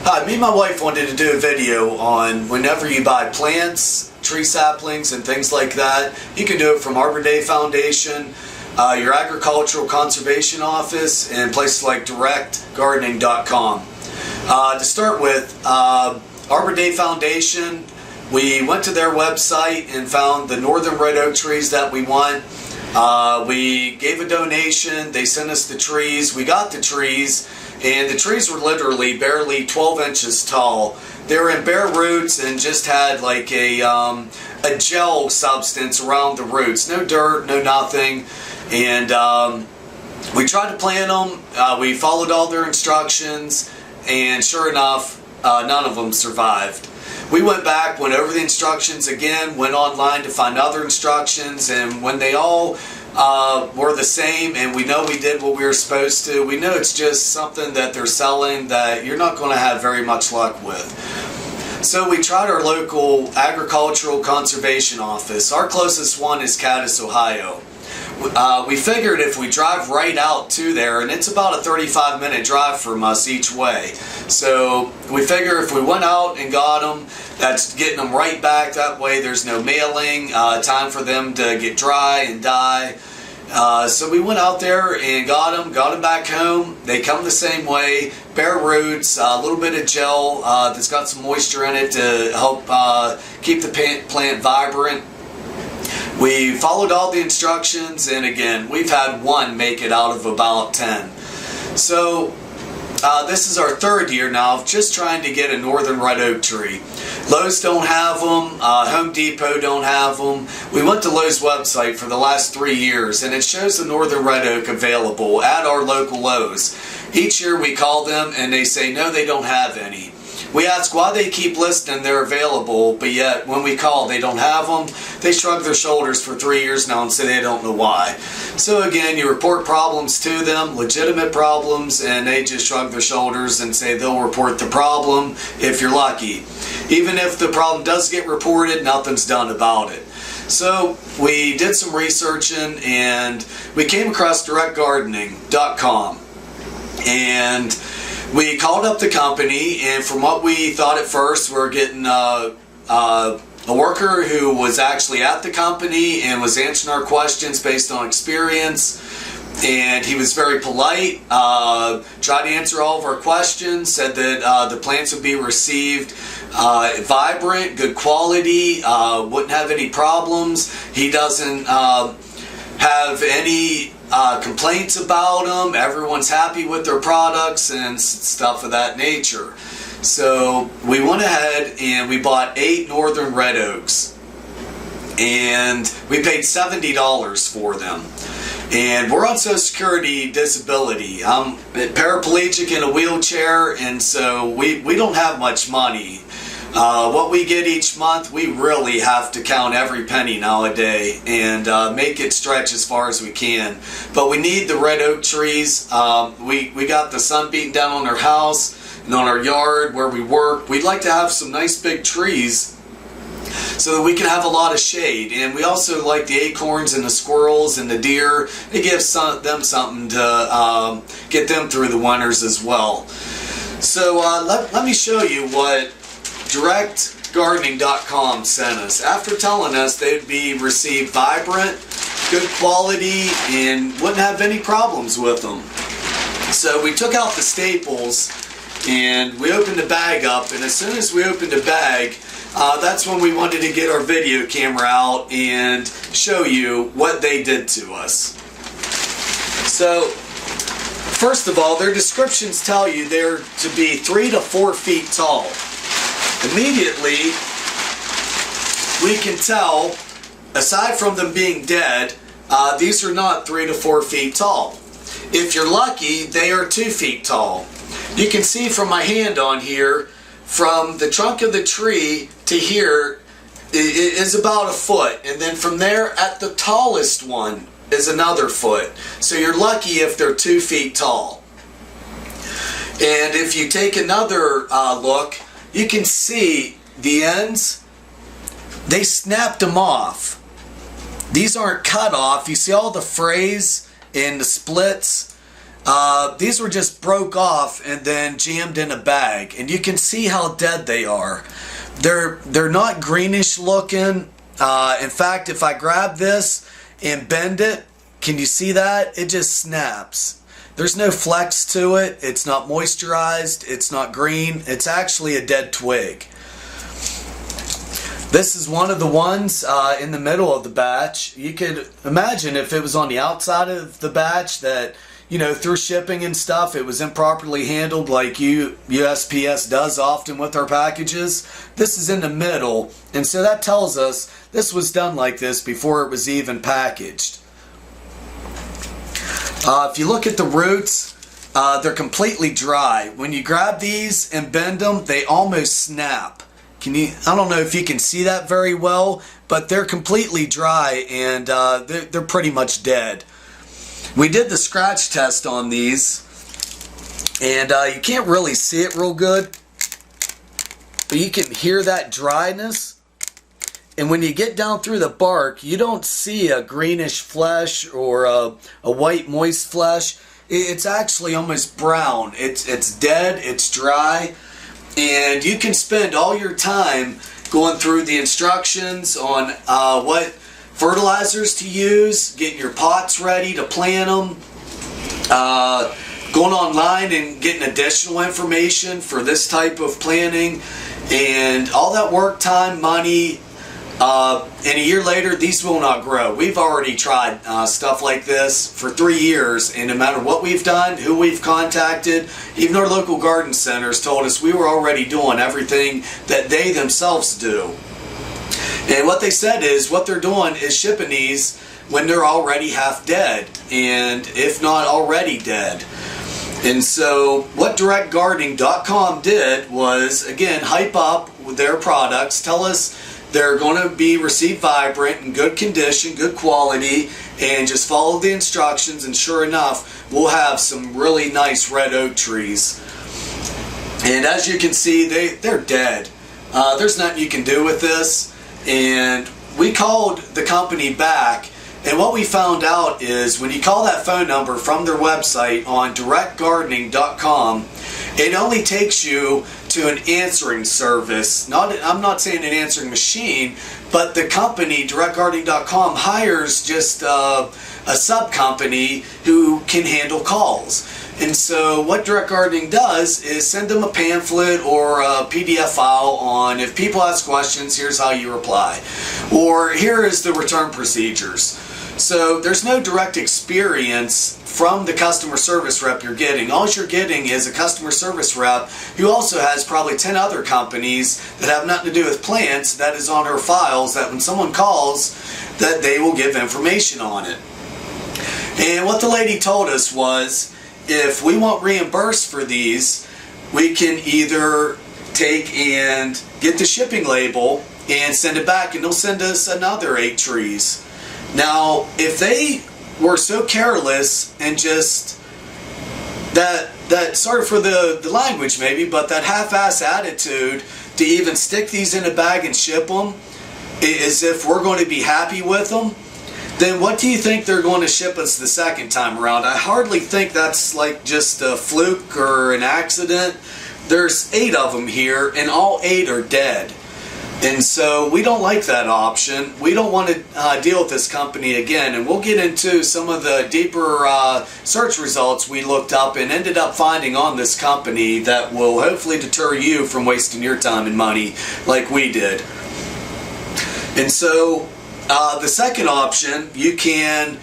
Hi, me and my wife wanted to do a video on whenever you buy plants, tree saplings, and things like that. You can do it from Arbor Day Foundation, your agricultural conservation office, and places like DirectGardening.com. To start with, Arbor Day Foundation, we went to their website and found the northern red oak trees that we want. We gave a donation, they sent us the trees, we got the trees, and the trees were literally barely 12 inches tall. They were in bare roots and just had like a gel substance around the roots. No dirt, no nothing. And we tried to plant them, we followed all their instructions, and sure enough, none of them survived. We went back, went over the instructions again, went online to find other instructions, and when they all were the same and we know we did what we were supposed to, we know it's just something that they're selling that you're not going to have very much luck with. So we tried our local agricultural conservation office. Our closest one is Cadiz, Ohio. We figured if we drive right out to there, and it's about a 35-minute drive from us each way. So we figure if we went out and got them, that's getting them right back. That way there's no mailing, time for them to get dry and die. So we went out there and got them back home. They come the same way, bare roots, a little bit of gel that's got some moisture in it to help keep the plant vibrant. We followed all the instructions, and again, we've had one make it out of about 10. So this is our third year now of just trying to get a northern red oak tree. Lowe's don't have them, Home Depot don't have them. We went to Lowe's website for the last 3 years, and it shows the northern red oak available at our local Lowe's. Each year we call them and they say no, they don't have any. We ask why they keep listing they're available, but yet when we call they don't have them. They shrug their shoulders for 3 years now and say they don't know why. So again, you report problems to them, legitimate problems, and they just shrug their shoulders and say they'll report the problem if you're lucky. Even if the problem does get reported, nothing's done about it. So we did some researching and we came across DirectGardening.com, and we called up the company, and from what we thought at first, we're getting a worker who was actually at the company and was answering our questions based on experience. And he was very polite, tried to answer all of our questions, said that the plants would be received vibrant, good quality, wouldn't have any problems. He doesn't have any complaints about them. Everyone's happy with their products and stuff of that nature. So we went ahead and we bought 8 northern red oaks, and we paid $70 for them. And we're on Social Security disability. I'm paraplegic in a wheelchair, and so we don't have much money. What we get each month, we really have to count every penny nowadays and make it stretch as far as we can. But we need the red oak trees. We got the sun beating down on our house and on our yard where we work. We'd like to have some nice big trees so that we can have a lot of shade. And we also like the acorns and the squirrels and the deer. It gives them something to get them through the winters as well. So let me show you what DirectGardening.com sent us. After telling us they'd be received vibrant, good quality, and wouldn't have any problems with them. So we took out the staples and we opened the bag up, and as soon as we opened the bag, that's when we wanted to get our video camera out and show you what they did to us. So first of all, their descriptions tell you they're to be 3 to 4 feet tall. Immediately, we can tell, aside from them being dead, these are not 3 to 4 feet tall. If you're lucky, they are 2 feet tall. You can see from my hand on here, from the trunk of the tree to here is about a foot, and then from there at the tallest one is another foot. So you're lucky if they're 2 feet tall. And if you take another look, you can see the ends, they snapped them off. These aren't cut off. You see all the frays and the splits. These were just broke off and then jammed in a bag, and you can see how dead they are. They're not greenish looking. In fact, if I grab this and bend it, can you see that? It just snaps. There's no flex to it. It's not moisturized. It's not green. It's actually a dead twig. This is one of the ones in the middle of the batch. You could imagine if it was on the outside of the batch that, you know, through shipping and stuff, it was improperly handled like USPS does often with our packages. This is in the middle, and so that tells us this was done like this before it was even packaged. If you look at the roots, they're completely dry. When you grab these and bend them, they almost snap. I don't know if you can see that very well, but they're completely dry, and they're pretty much dead. We did the scratch test on these, and you can't really see it real good, but you can hear that dryness. And when you get down through the bark, you don't see a greenish flesh or a white moist flesh. It's actually almost brown. It's dead, it's dry, and you can spend all your time going through the instructions on what fertilizers to use, getting your pots ready to plant them, going online and getting additional information for this type of planting, and all that work, time, money, and a year later these will not grow. We've already tried stuff like this for 3 years, and no matter what we've done, who we've contacted, even our local garden centers told us we were already doing everything that they themselves do. And what they said is what they're doing is shipping these when they're already half dead, and if not already dead. And so what DirectGardening.com did was, again, hype up their products, tell us they're going to be received vibrant, in good condition, good quality, and just follow the instructions, and sure enough, we'll have some really nice red oak trees. And as you can see, they're dead. There's nothing you can do with this. And we called the company back, and what we found out is when you call that phone number from their website on directgardening.com, it only takes you to an answering service. I'm not saying an answering machine, but the company, directgardening.com, hires just a sub-company who can handle calls. And so what Direct Gardening does is send them a pamphlet or a PDF file on, if people ask questions, here's how you reply. Or here is the return procedures. So there's no direct experience from the customer service rep you're getting. All you're getting is a customer service rep who also has probably 10 other companies that have nothing to do with plants that is on her files, that when someone calls, that they will give information on it. And what the lady told us was, if we want reimbursed for these, we can either take and get the shipping label and send it back, and they'll send us another 8 trees. Now, if they were so careless and just that sorry for the language maybe, but that half-ass attitude to even stick these in a bag and ship them as if we're going to be happy with them, then what do you think they're going to ship us the second time around? I hardly think that's like just a fluke or an accident. There's 8 of them here, and all 8 are dead. And so we don't like that option. We don't want to deal with this company again. And we'll get into some of the deeper search results we looked up and ended up finding on this company that will hopefully deter you from wasting your time and money like we did. And so the second option, you can,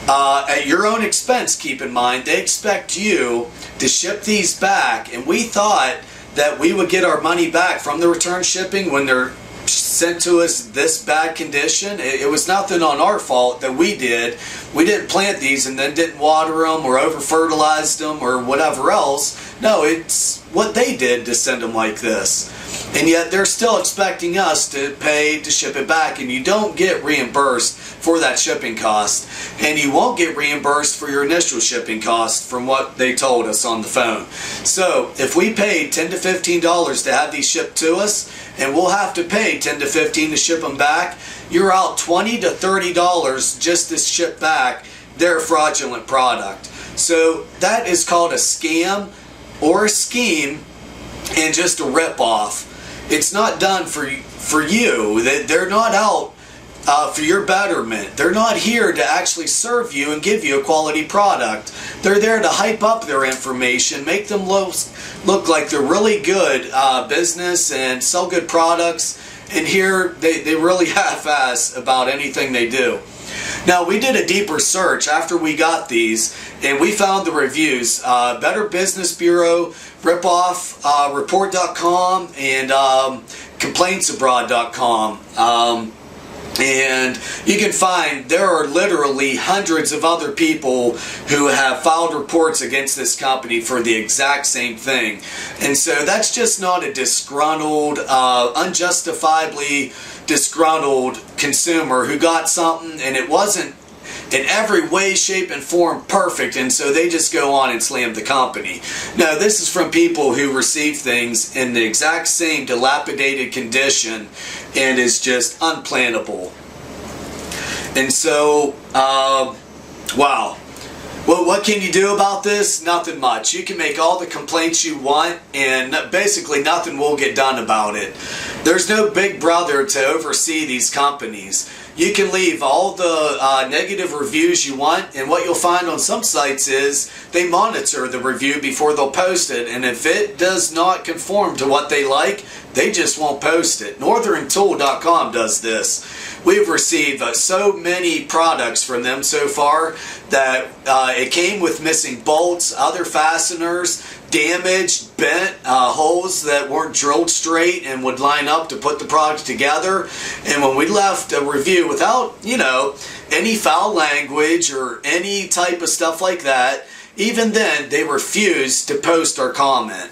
at your own expense, keep in mind, they expect you to ship these back, and we thought that we would get our money back from the return shipping when they're sent to us this bad condition. It was nothing on our fault that we did. We didn't plant these and then didn't water them or over fertilized them or whatever else. No, it's what they did to send them like this. And yet they're still expecting us to pay to ship it back, and you don't get reimbursed for that shipping cost, and you won't get reimbursed for your initial shipping cost from what they told us on the phone. So if we paid $10 to $15 to have these shipped to us, and we'll have to pay $10 to $15 to ship them back, you're out $20 to $30 just to ship back their fraudulent product. So that is called a scam or a scheme and just a rip-off. It's not done for you. They're not out for your betterment. They're not here to actually serve you and give you a quality product. They're there to hype up their information, make them look like they're really good business and sell good products. And here they really half-ass about anything they do. Now, we did a deeper search after we got these, and we found the reviews. Better Business Bureau, RipOff, Report.com, and ComplaintsAbroad.com. And you can find there are literally hundreds of other people who have filed reports against this company for the exact same thing. And so that's just not a disgruntled, unjustifiably disgruntled consumer who got something and it wasn't in every way, shape, and form perfect, and so they just go on and slam the company. No, this is from people who receive things in the exact same dilapidated condition and is just unplannable. And so, wow. Well, what can you do about this? Nothing much. You can make all the complaints you want, and basically nothing will get done about it. There's no big brother to oversee these companies. You can leave all the negative reviews you want, and what you'll find on some sites is they monitor the review before they'll post it, and if it does not conform to what they like, they just won't post it. NorthernTool.com does this. We've received so many products from them so far that it came with missing bolts, other fasteners, damaged, bent holes that weren't drilled straight and would line up to put the product together. And when we left a review without, any foul language or any type of stuff like that, even then they refused to post our comment.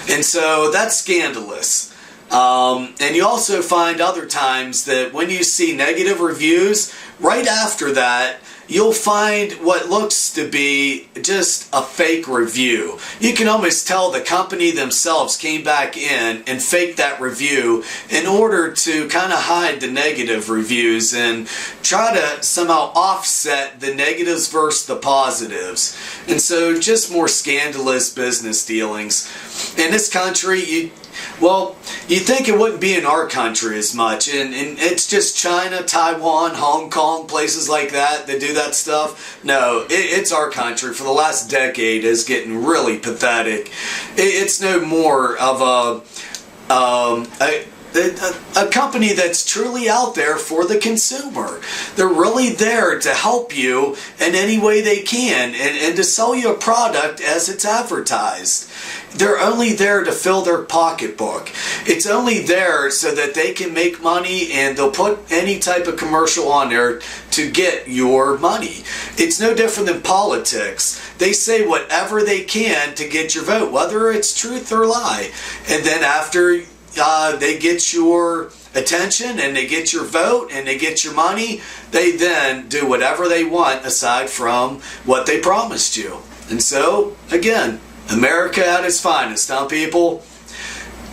And so that's scandalous. And you also find other times that when you see negative reviews, right after that, you'll find what looks to be just a fake review. You can almost tell the company themselves came back in and faked that review in order to kind of hide the negative reviews and try to somehow offset the negatives versus the positives. And so just more scandalous business dealings. In this country, you'd think it wouldn't be in our country as much, and it's just China, Taiwan, Hong Kong, places like that do that stuff. No, it's our country. For the last decade is getting really pathetic. It's no more of a company that's truly out there for the consumer. They're really there to help you in any way they can and to sell you a product as it's advertised. They're only there to fill their pocketbook. It's only there so that they can make money, and they'll put any type of commercial on there to get your money. It's no different than politics. They say whatever they can to get your vote, whether it's truth or lie. And then after they get your attention and they get your vote and they get your money, they then do whatever they want aside from what they promised you. And so, again, America at its finest, huh, people?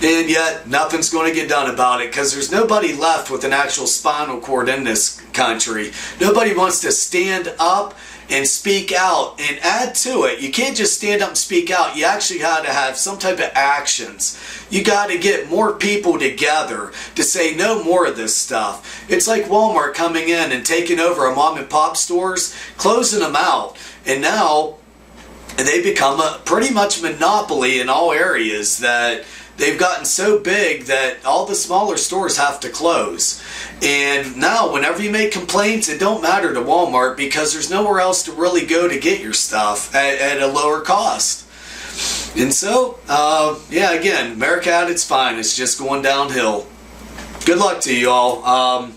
And yet, nothing's going to get done about it because there's nobody left with an actual spinal cord in this country. Nobody wants to stand up and speak out and add to it. You can't just stand up and speak out. You actually got to have some type of actions. You got to get more people together to say no more of this stuff. It's like Walmart coming in and taking over a mom and pop stores, closing them out, and now they become a pretty much monopoly in all areas that they've gotten so big that all the smaller stores have to close. And now whenever you make complaints, it don't matter to Walmart because there's nowhere else to really go to get your stuff at a lower cost. And so, again, America at its finest, just going downhill. Good luck to you all.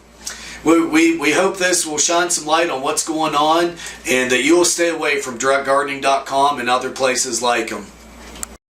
We hope this will shine some light on what's going on and that you will stay away from DirectGardening.com and other places like them.